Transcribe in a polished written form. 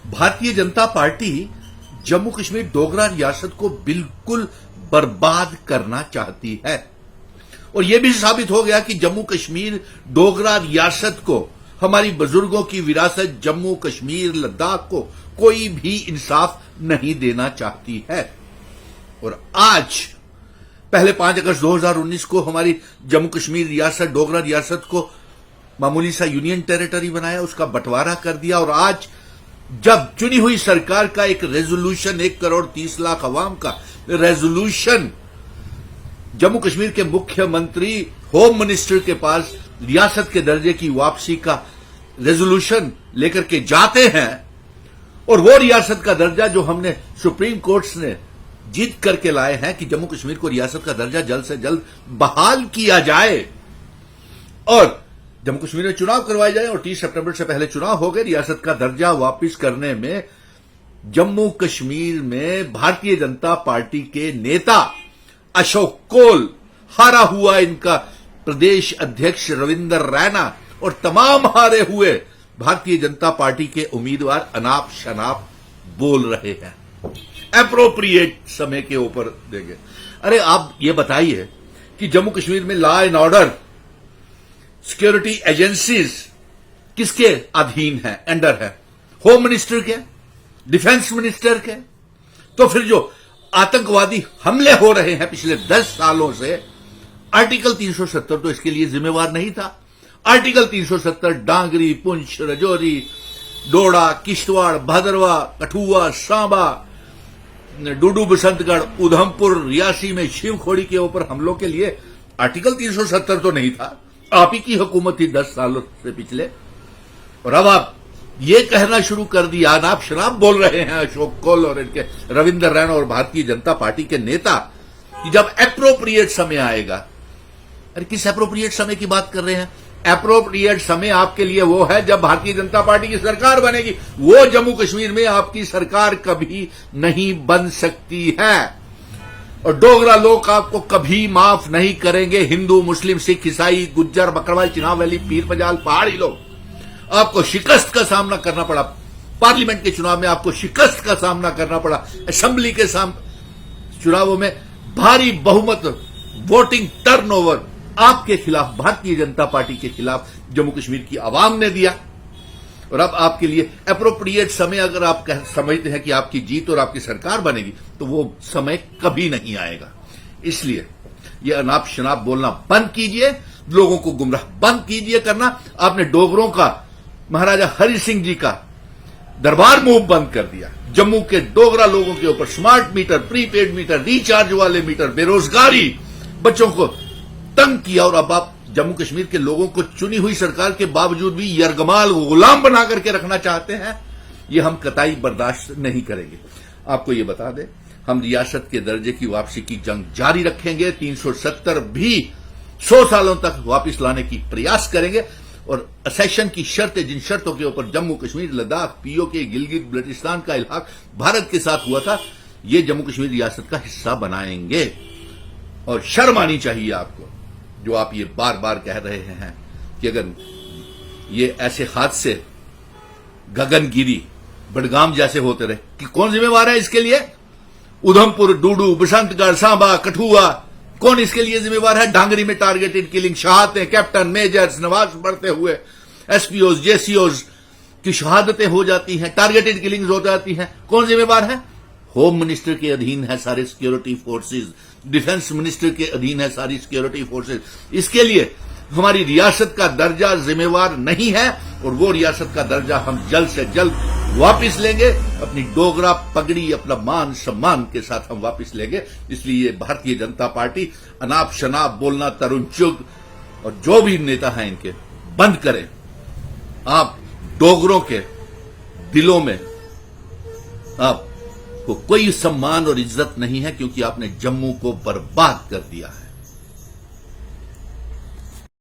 Bharatiya Janata party Jammu Kashmir Dogra रियासत को बिल्कुल बर्बाद करना चाहती है और यह भी साबित हो गया कि जम्मू कश्मीर डोगरा रियासत को, हमारी बुजुर्गों की विरासत जम्मू कश्मीर लद्दाख को कोई भी इंसाफ नहीं देना चाहती है। और आज पहले 5 अगस्त 2019 को हमारी जम्मू कश्मीर रियासत, डोगरा रियासत को मामूली सा यूनियन टेरिटरी बनाया, उसका बंटवारा कर दिया। और आज जब चुनी हुई सरकार का एक रेजोल्यूशन, 1,30,00,000 अवाम का रेजोल्यूशन जम्मू कश्मीर के मुख्यमंत्री, होम मिनिस्टर के पास रियासत के दर्जे की वापसी का रेजोल्यूशन लेकर के जाते हैं और वो रियासत का दर्जा जो हमने सुप्रीम कोर्ट ने जीत करके लाए हैं कि जम्मू कश्मीर को रियासत का दर्जा जल्द से जल्द बहाल किया जाए और जम्मू कश्मीर में चुनाव करवाए जाए और 30 सितंबर से पहले चुनाव हो गए। रियासत का दर्जा वापस करने में जम्मू कश्मीर में भारतीय जनता पार्टी के नेता अशोक कोल, हारा हुआ इनका प्रदेश अध्यक्ष रविंदर रैना और तमाम हारे हुए भारतीय जनता पार्टी के उम्मीदवार अनाप शनाप बोल रहे हैं, एप्रोप्रिएट समय के ऊपर देंगे। अरे आप ये बताइए कि जम्मू कश्मीर में law and order, security agencies किसके अधीन है, अंडर है? होम मिनिस्टर के, डिफेंस मिनिस्टर के। तो फिर जो आतंकवादी हमले हो रहे हैं पिछले 10 सालों से, आर्टिकल 370 तो इसके लिए जिम्मेवार नहीं था। आर्टिकल 370 डांगरी, पुंछ, रजौरी, डोडा, किश्तवाड़, भदरवा, कठुआ, सांबा, डूडू, बसंतगढ़, उधमपुर, रियासी में शिवखोड़ी के ऊपर हमलों के लिए आर्टिकल 370 तो नहीं था। आप ही की हुकूमत थी 10 सालों से पिछले, और अब आप ये कहना शुरू कर दिया, अनाप शनाप बोल रहे हैं अशोक कोल और इनके रविंदर रैना और भारतीय जनता पार्टी के नेता कि जब एप्रोप्रिएट समय आएगा। अरे किस एप्रोप्रिएट समय की बात कर रहे हैं? एप्रोप्रिएट समय आपके लिए वो है जब भारतीय जनता पार्टी की सरकार बनेगी। वो जम्मू कश्मीर में आपकी सरकार कभी नहीं बन सकती है और डोगरा लोग आपको कभी माफ नहीं करेंगे। हिंदू, मुस्लिम, सिख, ईसाई, गुज्जर, बकरवाल, चिनाब वैली, पीर पंजाल, पहाड़ी लोग, आपको शिकस्त का सामना करना पड़ा। पार्लियामेंट के चुनाव में आपको शिकस्त का सामना करना पड़ा। असेंबली के चुनावों में भारी बहुमत, वोटिंग टर्नओवर आपके खिलाफ, भारतीय जनता पार्टी के खिलाफ जम्मू कश्मीर की आवाम ने दिया। और अब आपके लिए एप्रोप्रिएट समय अगर आप समझते हैं कि आपकी जीत और आपकी सरकार बनेगी, तो वो समय कभी नहीं आएगा। इसलिए ये अनाप शनाप बोलना बंद कीजिए, लोगों को गुमराह बंद कीजिए करना। आपने डोगरों का, महाराजा हरि सिंह जी का दरबार मूव बंद कर दिया। जम्मू के डोगरा लोगों के ऊपर smart meter, prepaid meter, recharge वाले मीटर, बेरोजगारी, बच्चों को तंग किया। और अब आप जम्मू कश्मीर के लोगों को चुनी हुई सरकार के बावजूद भी यरगमाल, गुलाम बना करके रखना चाहते हैं। यह हम कतई बर्दाश्त नहीं करेंगे। आपको यह बता दें, हम रियासत के दर्जे की वापसी की जंग जारी रखेंगे। 370 भी 100 सालों तक वापस लाने की प्रयास करेंगे और असेशन की शर्तें, जिन शर्तों के ऊपर जम्मू कश्मीर, लद्दाख, पीओके, गिलगित बल्टिस्तान का इल्हाक भारत के साथ हुआ था, ये जम्मू कश्मीर रियासत का हिस्सा बनाएंगे। और शर्म आनी चाहिए आपको जो आप ये बार बार कह रहे हैं कि अगर ये ऐसे हादसे गगनगिरी, बडगाम जैसे होते रहे, कि कौन जिम्मेवार है इसके लिए? उधमपुर, डूडू, बसंतगढ़, सांबा, कठुआ, कौन इसके लिए जिम्मेवार है? डांगरी में टारगेटेड किलिंग, शहादतें, कैप्टन, मेजर्स, नवाज बढ़ते हुए एसपीओज, जेसीओज की शहादतें हो जाती हैं, टारगेटेड किलिंग्स हो जाती हैं। कौन जिम्मेवार है? होम मिनिस्टर के अधीन है सारे सिक्योरिटी फोर्सेज, डिफेंस मिनिस्टर के अधीन है सारी सिक्योरिटी फोर्सेज। इसके लिए हमारी रियासत का दर्जा जिम्मेवार नहीं है और वो रियासत का दर्जा हम जल्द से जल्द वापस लेंगे। अपनी डोगरा पगड़ी, अपना मान सम्मान के साथ हम वापस लेंगे। इसलिए भारतीय जनता पार्टी अनाप शनाप बोलना, तरुण चुग और जो भी नेता हैं इनके बंद करें। आप डोगरों के दिलों में आपको कोई सम्मान और इज्जत नहीं है, क्योंकि आपने जम्मू को बर्बाद कर दिया है।